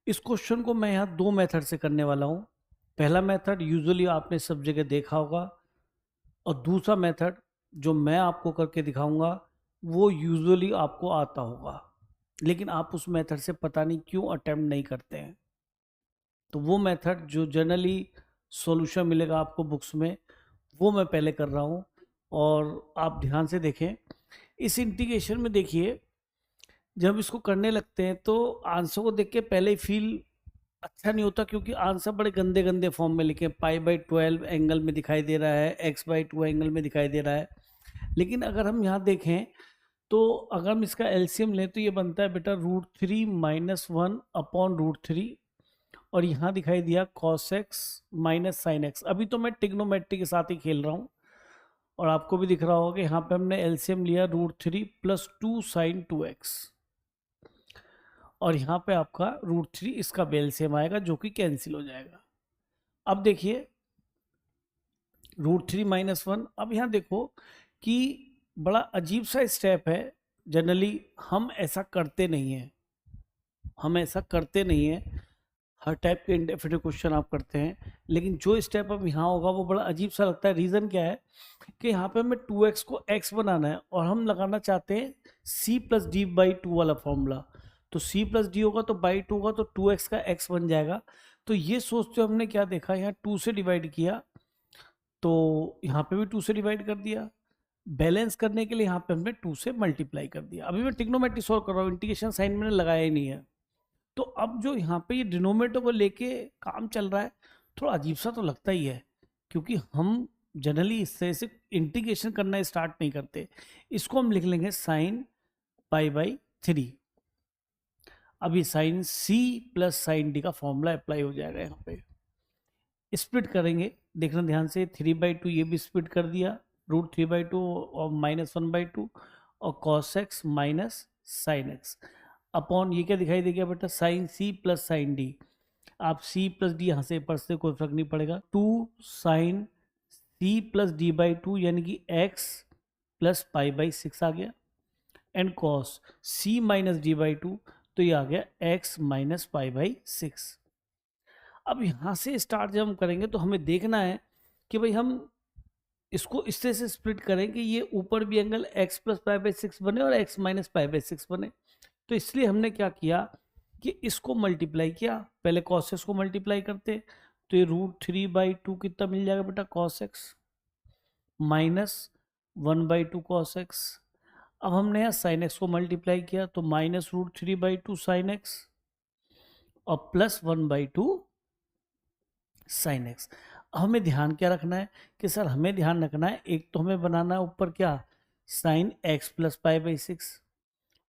इस क्वेश्चन को मैं यहाँ दो मेथड से करने वाला हूँ। पहला मेथड यूजुअली आपने सब जगह देखा होगा, और दूसरा मेथड जो मैं आपको करके दिखाऊंगा वो यूजुअली आपको आता होगा, लेकिन आप उस मेथड से पता नहीं क्यों अटेम्प्ट नहीं करते हैं। तो वो मेथड जो जनरली सॉल्यूशन मिलेगा आपको बुक्स में, वो मैं पहले कर रहा हूँ। और आप ध्यान से देखें, इस इंटीग्रेशन में देखिए, जब इसको करने लगते हैं तो आंसर को देख के पहले ही फील अच्छा नहीं होता, क्योंकि आंसर बड़े गंदे गंदे फॉर्म में लिखे, पाई/12 एंगल में दिखाई दे रहा है, x/2 एंगल में दिखाई दे रहा है। लेकिन अगर हम यहाँ देखें तो अगर हम इसका एलसीएम लें तो ये बनता है बेटा √3 - 1 अपॉन √3, और यहाँ दिखाई दिया cos x - sin x। अभी तो मैं टिग्नोमेट्री के साथ ही खेल रहा हूँ, और आपको भी दिख रहा होगा कि यहाँ पे हमने एलसीएम लिया √3 + 2 sin 2x, और यहाँ पे आपका √3 इसका एलसीएम आएगा जो कि कैंसिल हो जाएगा। अब देखिए √3 - 1। अब यहाँ देखो कि बड़ा अजीब सा स्टेप है, जनरली हम ऐसा करते नहीं हैं, हर टाइप के इंडेफिनिट क्वेश्चन आप करते हैं, लेकिन जो स्टेप अब यहाँ होगा वो बड़ा अजीब सा लगता है। रीज़न क्या है कि यहाँ पे हमें 2x को x बनाना है, और हम लगाना चाहते हैं c+d/2 वाला फॉर्मूला। तो c+d होगा तो बाई 2 होगा, तो 2x का x बन जाएगा। तो ये सोचते हो हमने क्या देखा, यहाँ 2 से डिवाइड किया, तो यहाँ पे भी 2 से डिवाइड कर दिया। बैलेंस करने के लिए यहाँ पे हमने 2 से मल्टीप्लाई कर दिया। अभी मैं ट्रिग्नोमेट्री सॉल्व कर रहा हूँ, इंटीग्रेशन साइन मैंने लगाया ही नहीं है। तो अब जो यहाँ पे ये डिनोमिनेटर को लेके काम चल रहा है, थोड़ा अजीब सा तो लगता ही है, क्योंकि हम जनरली इससे से इंटीग्रेशन करना स्टार्ट नहीं करते। इसको हम लिख लेंगे साइन π/3। अब ये साइन c + साइन d का फॉर्मूला अप्लाई हो जाएगा। यहाँ पे स्प्लिट करेंगे, देखना ध्यान से, 3/2 ये भी स्प्लिट कर दिया, √3/2 और -1/2, और cos x - sin x upon ये क्या दिखाई दे गया बेटा, साइन c + साइन d। आप c + d यहाँ से पढ़ से कोई फर्क नहीं पड़ेगा। 2 साइन c + d/2 यानी कि x + π/6 आ गया, एंड cos c - d/2 तो ये आ गया x - π/6। अब यहाँ से स्टार्ट जब हम करेंगे तो हमें देखना है कि भाई हम इसको इस तरह से स्प्लिट करें कि ये ऊपर भी एंगल x + π/6 बने और x - π/6 बने। तो इसलिए हमने क्या किया कि इसको मल्टीप्लाई किया, पहले cos x को मल्टीप्लाई करते, तो ये √3/2 कितना मिल जाएगा बेटा, cos x -1/2 cos x। अब हमने यहाँ sin x को मल्टीप्लाई किया, तो -√3/2 sin x और +1/2 sin x। हमें ध्यान क्या रखना है कि सर हमें ध्यान रखना है, एक तो हमें बनाना है ऊपर क्या, sin x + π/6,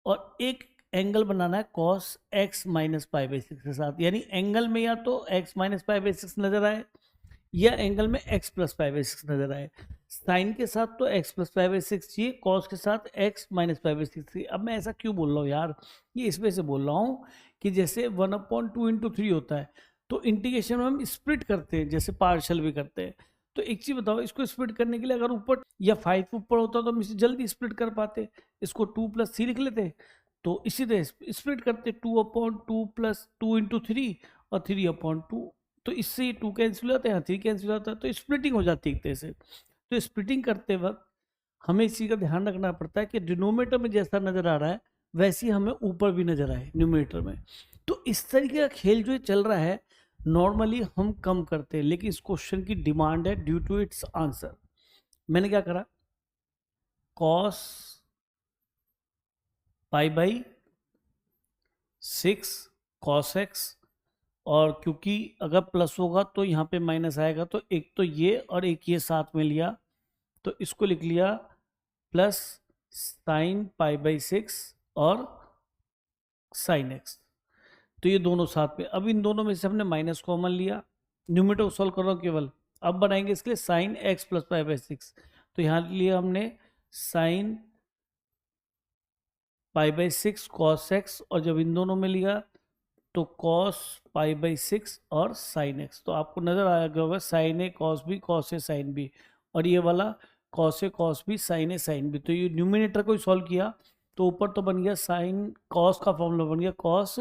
और एक एंगल बनाना है cos x - π/6 के साथ। यानी एंगल में या तो x - π/6 नजर आए, या एंगल में x + π/6 नजर आए। साइन के साथ तो x + π/6 चाहिए, cos के साथ x - π/6 चाहिए। अब मैं ऐसा क्यों बोल रहा हूँ यार, ये इस वजह से बोल रहा हूँ कि जैसे 1/2 × 3 होता है, तो इंटीग्रेशन में हम स्प्लिट करते हैं, जैसे पार्शल भी करते हैं। तो एक चीज बताओ, इसको स्प्लिट करने के लिए अगर ऊपर या 5 ऊपर होता तो हम इसे जल्दी स्प्लिट कर पाते, इसको 2 + 3 लिख लेते। तो इसी तरह स्प्लिट करते, 2/2 + 2 × 3 और 3/2। तो इससे 2 कैंसिल हो जाता है, 3 कैंसिल हो जाता है, तो स्प्लिटिंग हो जाती है एक तरह से। तो स्प्लिटिंग करते वक्त हमें इस चीज़ का ध्यान रखना पड़ता है कि डिनोमिनेटर में जैसा नज़र आ रहा है वैसे ही हमें ऊपर भी नज़र आए न्यूमिनेटर में। तो इस तरीके का खेल जो चल रहा है नॉर्मली हम कम करते हैं, लेकिन इस क्वेश्चन की डिमांड है ड्यू टू इट्स आंसर। मैंने क्या करा, cos π/6 cos x, और क्योंकि अगर प्लस होगा तो यहाँ पे माइनस आएगा, तो एक तो ये और एक ये साथ में लिया, तो इसको लिख लिया प्लस साइन π/6 और साइन x। तो ये दोनों साथ में, अब इन दोनों में से हमने माइनस कॉमन लिया, न्यूमिनेटर को सॉल्व कर रहा हूँ केवल। अब बनाएंगे इसके लिए साइन x + π/6, तो यहाँ लिया हमने साइन π/6 cos x, और जब इन दोनों में लिया तो cos π/6 और sin x। तो आपको नजर आ गया होगा sin a cos b cos a sin b, और ये वाला cos a cos b sin a sin b। तो ये न्यूमिनेटर को ही सॉल्व किया, तो ऊपर तो बन गया साइन cos का फॉर्मूला बन गया cos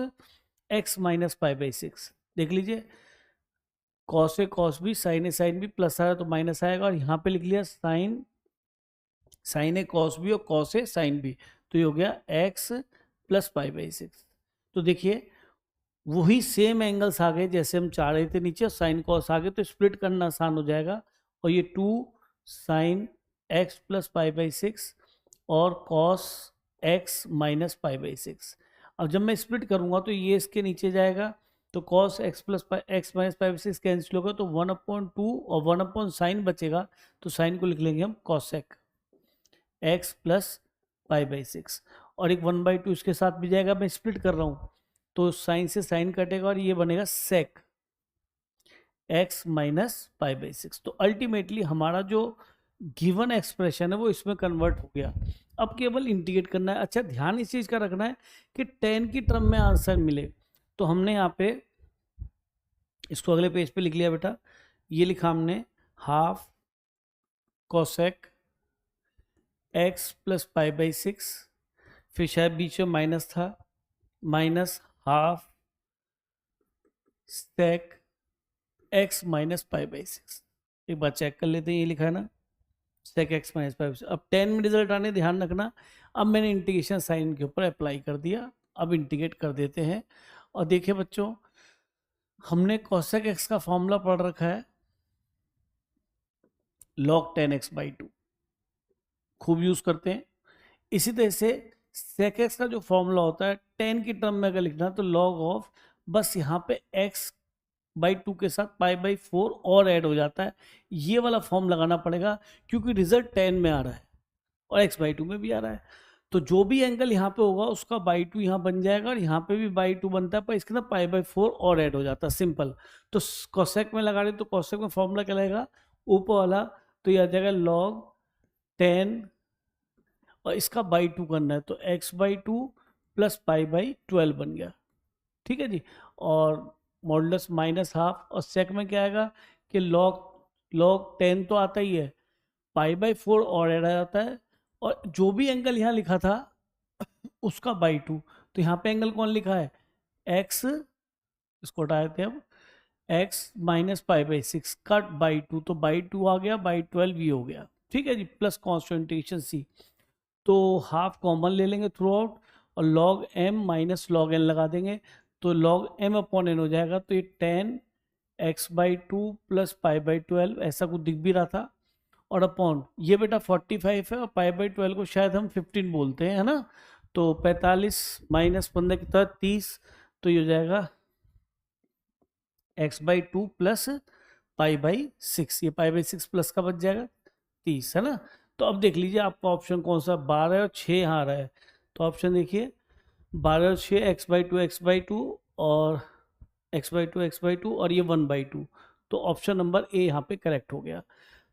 x minus pi by six. देख लीजिए, cos A cos B, sign A sine B, plus आ रहा है तो माइनस आएगा, और यहाँ पे लिख लिया साइन ए कॉस बी और कॉस ए साइन बी, तो ये हो गया x plus pi by six. तो देखिए वही सेम एंगल्स आ गए जैसे हम चाह रहे थे नीचे, साइन कॉस आ गए, तो स्प्लिट करना आसान हो जाएगा। और ये 2 sine x plus pi by six और cos x minus pi by six. अब जब मैं स्प्लिट करूंगा तो ये इसके नीचे जाएगा, तो cos x plus x minus pi by six cancel होगा, तो 1/2 और 1 साइन बचेगा, तो साइन को लिख लेंगे हम cosec x plus pi by six. और एक 1/2 इसके साथ भी जाएगा, मैं स्प्लिट कर रहा हूँ तो साइन से साइन कटेगा और ये बनेगा sec X minus pi by six. तो अल्टीमेटली हमारा जो गिवन एक्सप्रेशन है वो इसमें कन्वर्ट हो गया। अब केवल इंटीग्रेट करना है। अच्छा, ध्यान इस चीज का रखना है कि 10 की टर्म में आंसर मिले, तो हमने यहाँ पे इसको अगले पेज पे लिख लिया बेटा। ये लिखा हमने half cosec X plus pi by six, फिर शायद बीच में माइनस था, minus half sec X minus pi by six. एक बार चेक कर लेते हैं, ये लिखा है ना sec X minus pi by six. अब 10 में रिजल्ट आने, ध्यान रखना। अब मैंने इंटीग्रेशन साइन के ऊपर अप्लाई कर दिया, अब इंटीग्रेट कर देते हैं। और देखिए बच्चों, हमने कोसेक एक्स का फॉर्मूला पढ़ रखा है log 10x/2, खूब यूज करते हैं। इसी तरह से सेक एक्स का जो फॉर्मूला होता है 10 की टर्म में अगर लिखना है तो log ऑफ, बस यहाँ पे x/2 के साथ π/4 और ऐड हो जाता है, ये वाला फॉर्म लगाना पड़ेगा क्योंकि रिजल्ट 10 में आ रहा है और x/2 में भी आ रहा है। तो जो भी एंगल यहाँ पे होगा उसका बाई 2 यहाँ बन जाएगा, और यहाँ पे भी बाई 2 बनता है, पर इसके अंदर π/4 और ऐड हो जाता है, सिंपल। तो कोसेक में लगा रहे तो कोसेक में फॉर्मूला क्या लगेगा ऊपर वाला, तो यह आ जाएगा log 10, और इसका बाई 2 करना है तो x/2 प्लस π/12 बन गया। ठीक है जी। और मॉडुलस माइनस हाफ, और सेक में क्या आएगा कि log 10 तो आता ही है, π/4 और ऐड आ जाता है, और जो भी एंगल यहाँ लिखा था उसका बाई 2। तो यहाँ पे एंगल कौन लिखा है x, इसको हटा देते हैं अब, x माइनस π/6 कट बाई 2, तो बाई 2 आ गया, बाई 12 भी हो गया। ठीक है जी, प्लस कॉन्स्टेंटेशन सी, तो हाफ कॉमन ले लेंगे थ्रू आउट, और log m minus log n लगा देंगे, तो log m अपॉन n हो जाएगा। तो ये 10 x/2 प्लस π/12 ऐसा कुछ दिख भी रहा था, और अपॉन ये बेटा 45 है, और π/12 को शायद हम 15 बोलते हैं, है ना। तो 45 माइनस 15 की तरह 30, तो ये हो जाएगा x/2 प्लस π/6, ये π/6 प्लस का बच जाएगा 30, है ना। तो अब देख लीजिए आपका ऑप्शन कौन सा, 12 और 6 यहाँ आ रहा है, तो ऑप्शन देखिए 12 और 6 x/2 और x/2 और ये 1/2, तो ऑप्शन नंबर ए यहाँ पे करेक्ट हो गया।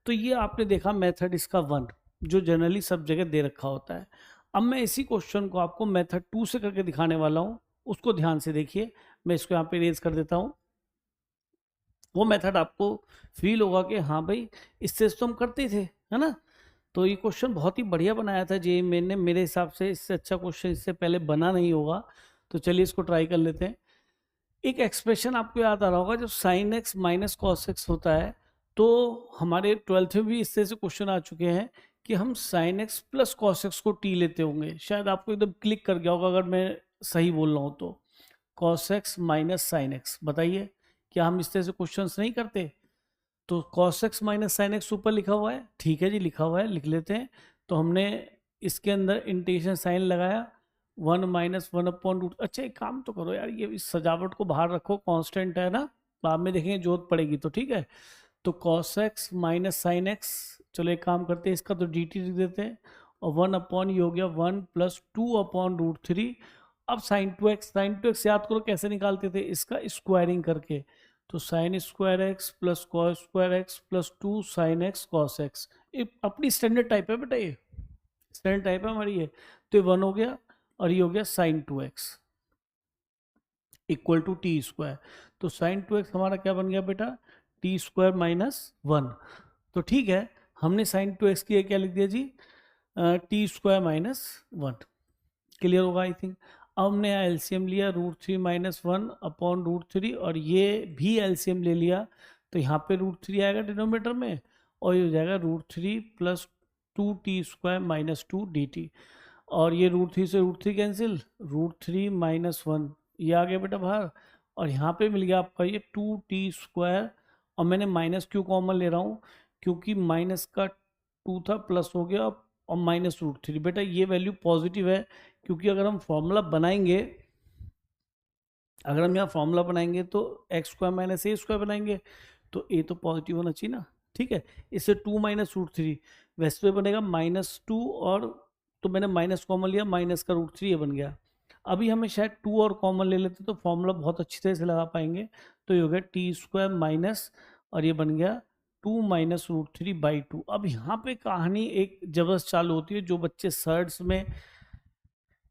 तो ये आपने देखा मेथड इसका 1, जो जनरली सब जगह दे रखा होता है। अब मैं इसी क्वेश्चन को आपको मेथड 2 से करके दिखाने वाला हूँ, उसको ध्यान से देखिए। मैं इसको यहाँ पे रेज कर देता हूँ, वो मेथड आपको फील होगा कि हाँ भाई इससे तो हम करते थे, है ना। तो ये क्वेश्चन बहुत ही बढ़िया बनाया था जे मैंने, मेरे हिसाब से इससे अच्छा क्वेश्चन इससे पहले बना नहीं होगा। तो चलिए इसको ट्राई कर लेते हैं। एक एक्सप्रेशन आपको याद आ रहा होगा, जब sine x minus cos x होता है, तो हमारे 12th में भी इस तरह से क्वेश्चन आ चुके हैं कि हम sign x plus cos x को टी लेते होंगे। शायद आपको एकदम क्लिक कर गया होगा अगर मैं सही बोल रहा हूँ तो। Cos x minus sine x, बताइए क्या हम इस तरह से क्वेश्चन नहीं करते। तो cos x minus sine x ऊपर लिखा हुआ है, ठीक है जी, लिखा हुआ है, लिख लेते हैं। तो हमने इसके अंदर इंटीग्रेशन साइन लगाया, 1 माइनस 1/√। अच्छा एक काम तो करो यार, ये इस सजावट को बाहर रखो, कांस्टेंट है ना, बाद में देखेंगे जरूरत पड़ेगी तो, ठीक है। तो cos x minus sine x, चलो एक काम करते हैं, इसका तो dt लिख देते हैं, और 1 ये हो गया 1 प्लस 2/√3। अब sin 2x याद करो कैसे निकालते थे, इसका स्क्वायरिंग करके, तो sine square x plus cos square x plus 2 sine x cos x. अपनी स्टैंडर्ड टाइप है बेटा, ये स्टैंडर्ड टाइप है हमारी ये। तो ये 1 हो गया, और ये हो गया sine 2x equal to T square. तो साइन 2x हमारा क्या बन गया बेटा, टी स्क्वायर माइनस 1। तो ठीक है, हमने साइन 2x की क्या लिख दिया जी, टी स्क्वायर माइनस 1। क्लियर होगा आई थिंक। अब हमने यहाँ एलसीएम लिया √3 - 1 अपॉन √3 और ये भी एलसीएम ले लिया, तो यहाँ पे √3 आएगा डिनोमिनेटर में और ये हो जाएगा √3 + 2t² - 2 dt। और ये √3 से √3 कैंसिल, √3 - 1 ये आ गया बेटा बाहर, और यहाँ पे मिल गया आपका ये 2t²। और मैंने माइनस क्यों कॉमन ले रहा हूँ, क्योंकि माइनस का 2 था प्लस हो गया और -√3। बेटा ये वैल्यू पॉजिटिव है, क्योंकि अगर हम फॉर्मूला बनाएंगे, अगर हम यहाँ फॉर्मूला बनाएंगे तो x² - a² बनाएंगे, तो a तो पॉजिटिव होना चाहिए ना। ठीक है, इससे 2 - √3 वैसे तो बनेगा -2, और तो मैंने माइनस कॉमन लिया, माइनस का √3 ये बन गया। अभी हमें शायद 2 और कॉमन ले लेते तो फॉर्मूला बहुत अच्छी तरह से लगा पाएंगे। तो ये हो गया t² माइनस, और ये बन गया 2 - √3/2। अब यहाँ पे कहानी एक जबरदस्त चालू होती है, जो बच्चे सर्ड्स में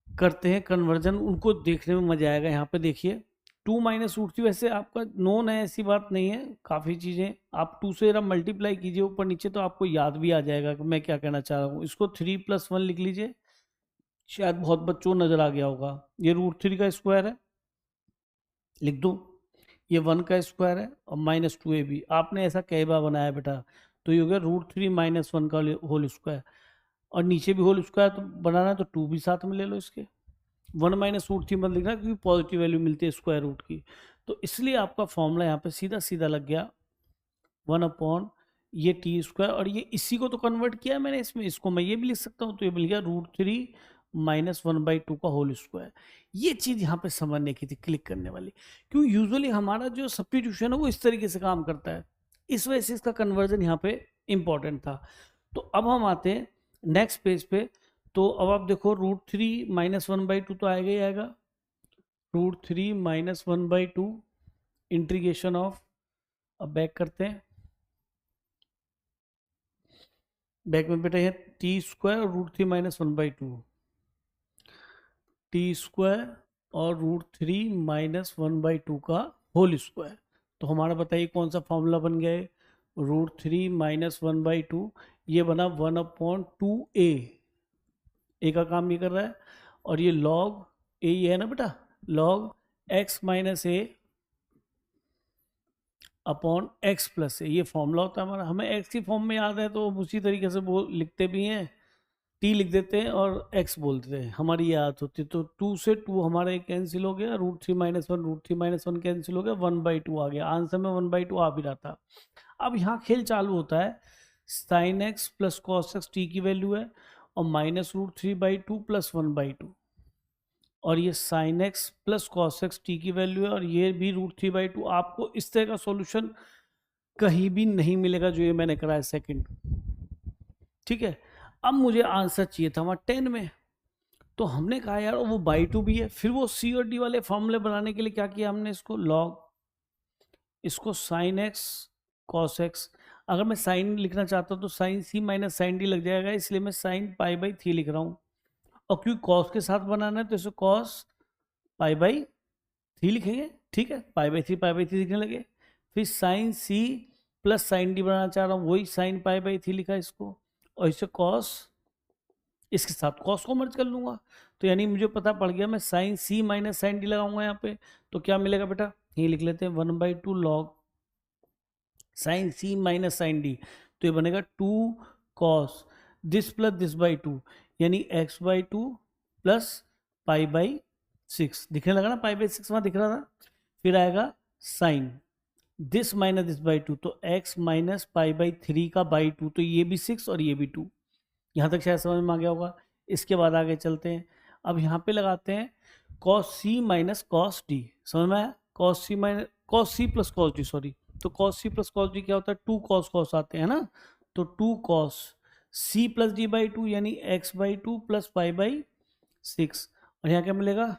करते हैं कन्वर्जन उनको देखने में मजा आएगा। यहाँ पे देखिए 2 - √3 वैसे आपका नोन है, ऐसी बात नहीं है, काफ़ी चीज़ें आप 2 से जरा मल्टीप्लाई कीजिए ऊपर नीचे तो आपको याद भी आ जाएगा कि मैं क्या कहना चाह रहा हूँ। इसको 3 + 1 लिख लीजिए, शायद बहुत बच्चों को नज़र आ गया होगा। ये √3 का स्क्वायर है, लिख दो। ये 1 का स्क्वायर है और -2ab आपने ऐसा कई बार बनाया बेटा, तो ये हो गया √3 - 1 का होल स्क्वायर, और नीचे भी होल स्क्वायर तो बनाना है तो 2 भी साथ में ले लो इसके। 1 - √3 मत लिखना, क्योंकि पॉजिटिव वैल्यू मिलती है स्क्वायर रूट की, तो इसलिए आपका फॉर्मूला यहाँ पे सीधा सीधा लग गया 1 अपॉन ये t², और ये इसी को तो कन्वर्ट किया है मैंने इसमें, इसको मैं ये भी लिख सकता हूँ, तो ये मिल गया √3 - 1/2 का होल स्क्वायर। ये चीज़ यहाँ पे समझने की थी, क्लिक करने वाली, क्योंकि यूजुअली हमारा जो सब्स्टिट्यूशन है वो इस तरीके से काम करता है, इस वजह से इसका कन्वर्जन यहाँ पे इंपॉर्टेंट था। तो अब हम आते हैं नेक्स्ट पेज पे। तो अब आप देखो √3 - 1/2 तो आएगा ही आएगा, √3 - 1/2 इंटीग्रेशन ऑफ, अब बैक करते हैं, बैक में बेटा है t² और √3 - 1/2, t² और √3 - 1/2 का होल स्क्वायर। तो हमारा बताइए कौन सा फॉर्मूला बन गया है, √3 - 1/2 ये बना 1/2a, ए का काम ये कर रहा है, और ये log ए ये है ना बेटा, log x - a upon x plus a, ये फॉर्मूला होता है हमारा। हमें x की फॉर्म में याद है तो हम उसी तरीके से वो लिखते भी हैं, t लिख देते हैं और x बोल देते हैं, हमारी याद होती है। तो 2 से 2 हमारा एक कैंसिल हो गया, √3 - 1 √3 - 1 कैंसिल हो गया, 1/2 आ गया, आंसर में 1/2 आ भी रहा था। अब यहाँ खेल चालू होता है, sin x plus cos x t की वैल्यू है, और -√3/2 + 1/2, और ये sin x plus cos x t की वैल्यू है, और ये भी √3/2। आपको इस तरह का सॉल्यूशन कहीं भी नहीं मिलेगा जो ये मैंने कराया सेकंड। ठीक है, अब मुझे आंसर चाहिए था वहाँ 10 में, तो हमने कहा यार वो /2 भी है, फिर वो c और d वाले फॉर्मूले बनाने के लिए क्या किया हमने, इसको log, इसको sin x cos x, अगर मैं साइन लिखना चाहता हूँ तो sin c - sin d लग जाएगा, इसलिए मैं sin π/3 लिख रहा हूँ, और क्योंकि cos के साथ बनाना है तो इसे cos π/3 लिखेंगे। ठीक है, π/3 लिखने लगे, फिर sin c plus sin d बनाना चाह रहा हूँ, वही sin π/3 लिखा इसको, और इसे cos, इसके साथ cos को मर्ज कर लूंगा, तो यानी मुझे पता पड़ गया, मैं sin c - sin d लगाऊंगा यहाँ पे, तो क्या मिलेगा बेटा, ये लिख लेते हैं 1/2 log sin c - sin d, तो ये बनेगा 2 cos दिस प्लस दिस/2, यानी x/2 प्लस π/6, दिखने लगा ना, π/6 वहाँ दिख रहा था। फिर आएगा sin दिस माइनस दिस/2, तो x माइनस π/3 का /2, तो ये भी 6 और ये भी 2। यहाँ तक शायद समझ में आ गया होगा। इसके बाद आगे चलते हैं, अब यहाँ पे लगाते हैं cos c minus cos d, समझ में आया, cos c plus cos d, sorry, तो cos c plus cos d क्या होता है, 2 cos आते हैं ना, तो 2 cos c प्लस d/2 यानी x/2 प्लस π/6, और यहाँ क्या मिलेगा,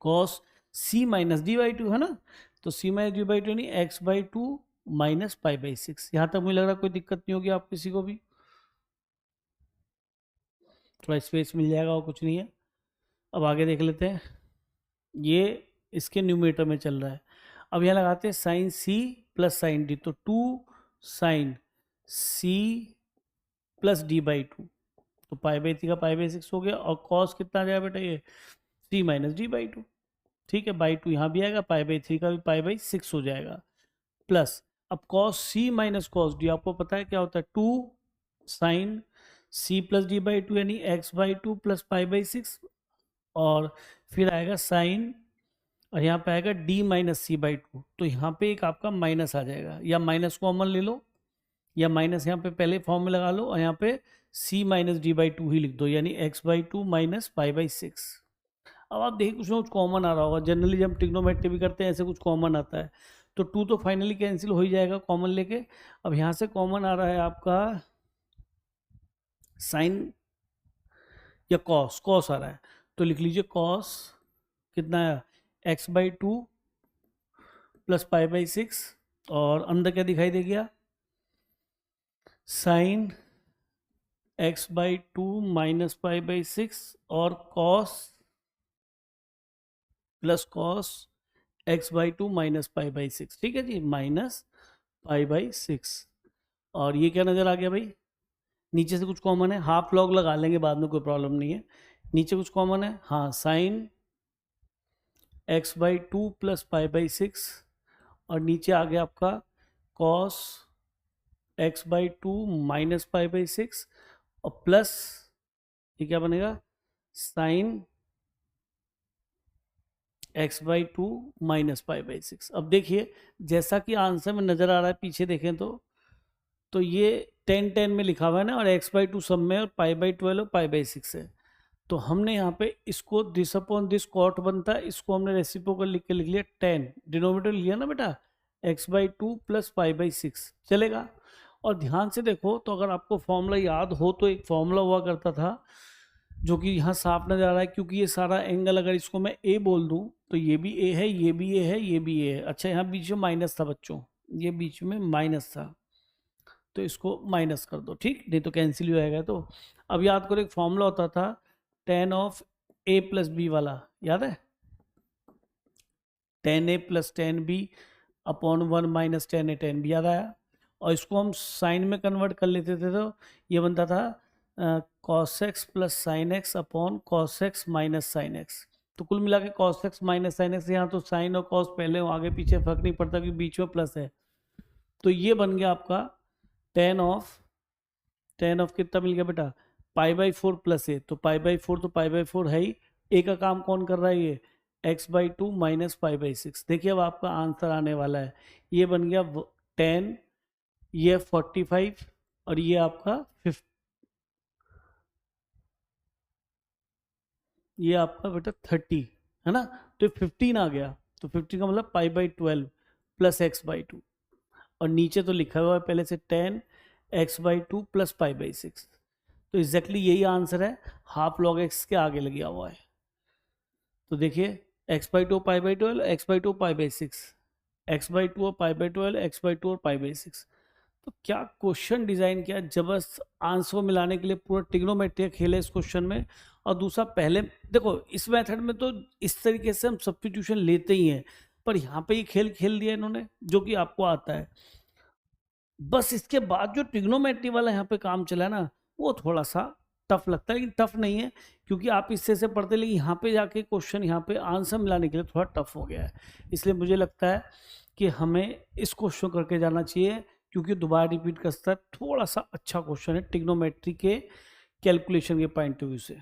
cos c माइनस d/2 है ना, तो c माइनस d/2 यानी x/2 माइनस π/6। यहाँ तक मुझे लग रहा है कोई दिक्कत नहीं होगी आप किसी को भी, थोड़ा स्पेस मिल जाएगा और कुछ नहीं है। अब आगे देख लेते हैं, ये इसके न्यूमरेटर में चल रहा है। अब यहाँ लगाते हैं sine C plus sine D, तो 2 साइन सी प्लस d/2, तो π/3 का π/6 हो गया, और कॉस कितना आ जाएगा बेटा ये c minus d by to, ठीक है, बाई टू यहाँ भी आएगा, π/3 का भी π/6 हो जाएगा, प्लस अब cos c minus cos D आपको पता है क्या होता है 2 sine c plus D by two यानी x/2 प्लस π/6, और फिर आएगा साइन, और यहाँ पे आएगा d माइनस c/2, तो यहाँ पे एक आपका माइनस आ जाएगा, या माइनस कॉमन ले लो, या माइनस यहाँ पे पहले फॉर्म में लगा लो, और यहाँ पे c minus d by two ही लिख दो, यानी x/2 माइनस π/6। अब आप देखिए कुछ ना कुछ कॉमन आ रहा होगा, जनरली जब ट्रिग्नोमेट्री भी करते हैं ऐसे कुछ कॉमन आता है, तो 2 तो फाइनली कैंसिल हो ही जाएगा कॉमन लेके। अब यहाँ से कॉमन आ रहा है आपका साइन या कॉस, कॉस आ रहा है, तो लिख लीजिए कॉस कितना है x/2 प्लस π/6, और अंदर क्या दिखाई दे गया साइन x/2 माइनस π/6 और cos plus cos x/2 minus π/6, ठीक है जी, माइनस π/6। और ये क्या नजर आ गया भाई, नीचे से कुछ कॉमन है, हाफ लॉग लगा लेंगे बाद में, कोई प्रॉब्लम नहीं है, नीचे कुछ कॉमन है, हाँ साइन x/2 प्लस π/6, और नीचे आ गया आपका कॉस x/2 माइनस π/6, और प्लस ये क्या बनेगा साइन x/2 माइनस π/6। अब देखिए जैसा कि आंसर में नजर आ रहा है, पीछे देखें तो ये 10 में लिखा हुआ है ना, और x/2 सब में, और π/12 और π/6 है, तो हमने यहाँ पे इसको दिस अपॉन दिस कॉट बनता है, इसको हमने रेसिप्रोकल लिख के लिख लिया 10, डिनोमिनेटर लिया ना बेटा x/2 प्लस π/6 चलेगा। और ध्यान से देखो, तो अगर आपको फॉर्मूला याद हो तो एक फॉर्मूला हुआ करता था जो कि यहाँ साफ नजर आ रहा है, क्योंकि ये सारा एंगल अगर इसको मैं a बोल दूं तो ये भी a है, ये भी a है, ये भी a है। अच्छा यहाँ बीच में माइनस था बच्चों, ये बीच में माइनस था, तो इसको माइनस कर दो, ठीक, नहीं तो कैंसिल हो जाएगा। तो अब याद करो एक फॉर्मूला होता था tan of a plus B वाला, याद है, tan a प्लस tan b upon 1 minus tan a tan b, याद आया। और इसको हम साइन में कन्वर्ट कर लेते थे, तो ये बनता था cos x plus sine x upon cos x minus sine x. तो कुल मिला के cos x minus sine x, यहाँ तो साइन और cos पहले हो, आगे पीछे फर्क नहीं पड़ता क्योंकि बीच में प्लस है, तो ये बन गया आपका tan ऑफ कितना मिल गया बेटा π/4 प्लस a, तो π/4 तो π/4 है ही, a का काम कौन कर रहा है ये x/2 माइनस π/6। देखिए अब आपका आंसर आने वाला है, ये बन गया 10, ये 45, और ये आपका 50, ये आपका बेटा 30 है ना, तो 15 आ गया, तो 15 का मतलब π/12 प्लस x/2, और नीचे तो लिखा हुआ है पहले से 10 x/2 प्लस π/6, तो एग्जैक्टली यही आंसर है, हाफ लॉग x के आगे लगा हुआ है। तो देखिए x/2 π/12, x/2 π/6, x/2 और π/12, x/2 और π/6, तो क्या क्वेश्चन डिजाइन किया जबरदस्त, आंसर मिलाने के लिए पूरा ट्रिग्नोमेट्री खेल है इस क्वेश्चन में। और दूसरा पहले देखो इस मेथड में तो इस तरीके से हम सब्स्टिट्यूशन लेते ही हैं, पर यहाँ पे ये खेल खेल दिया इन्होंने जो कि आपको आता है। बस इसके बाद जो ट्रिग्नोमेट्री वाला यहाँ पे काम चला है ना, वो थोड़ा सा टफ लगता है, लेकिन टफ नहीं है क्योंकि आप इससे से पढ़ते, लेकिन यहाँ पे जाके क्वेश्चन यहाँ पे आंसर मिलाने के लिए थोड़ा टफ हो गया है। इसलिए मुझे लगता है कि हमें इस क्वेश्चन करके जाना चाहिए, क्योंकि दोबारा रिपीट का स्तर थोड़ा सा अच्छा क्वेश्चन है ट्रिग्नोमेट्री के कैलकुलेशन के पॉइंट ऑफ व्यू से।